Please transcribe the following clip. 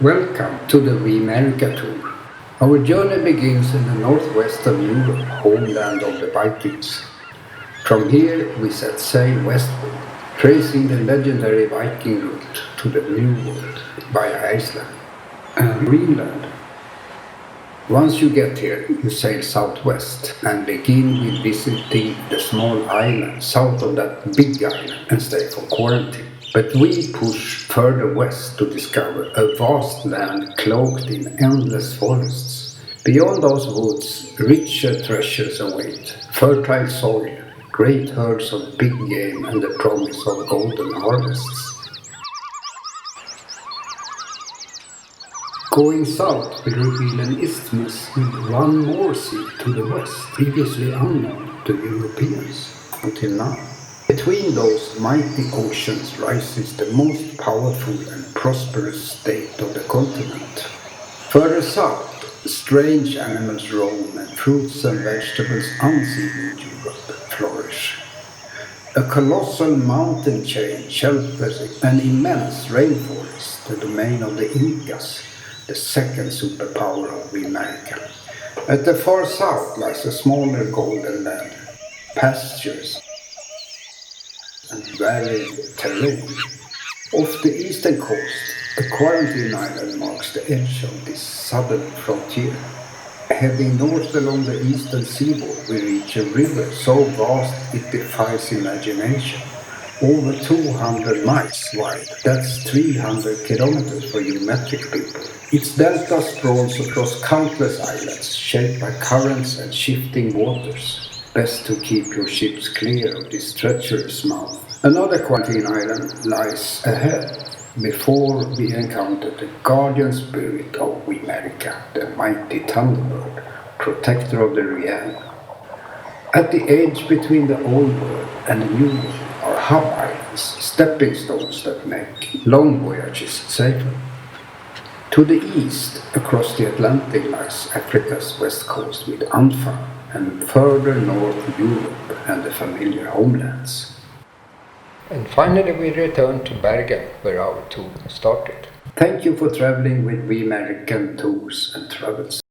Welcome to the Wemerica tour. Our journey begins in the northwest of Europe, homeland of the Vikings. From here we set sail westward, tracing the legendary Viking route to the New World via Iceland and Greenland. Once you get here, you sail southwest and begin with visiting the small island south of that big island and stay for quarantine. But we push further west to discover a vast land cloaked in endless forests. Beyond those woods, richer treasures await, fertile soil, great herds of big game and the promise of golden harvests. Going south will reveal an isthmus with one more sea to the west, previously unknown to Europeans until now. Between those mighty oceans rises the most powerful and prosperous state of the continent. Further south, strange animals roam and fruits and vegetables unseen in Europe flourish. A colossal mountain chain shelters an immense rainforest, the domain of the Incas, the second superpower of Wemerica. At the far south lies a smaller golden land, pastures and varied terrain. Off the eastern coast, a quarantine island marks the edge of this southern frontier. Heading north along the eastern seaboard, we reach a river so vast it defies imagination. Over 200 miles wide, that's 300 kilometers for you metric people. Its delta sprawls across countless islands, shaped by currents and shifting waters. Best to keep your ships clear of this treacherous mouth. Another quarantine island lies ahead, before we encounter the guardian spirit of Wemerica, the mighty thunderbird, protector of the realm. At the edge between the old world and the new world are hub islands, stepping stones that make long voyages safer. To the east, across the Atlantic, lies Africa's west coast with Anfa, and further north Europe and the familiar homelands. And finally we return to Bergen, where our tour started. Thank you for traveling with Wemerican Tours and Travels.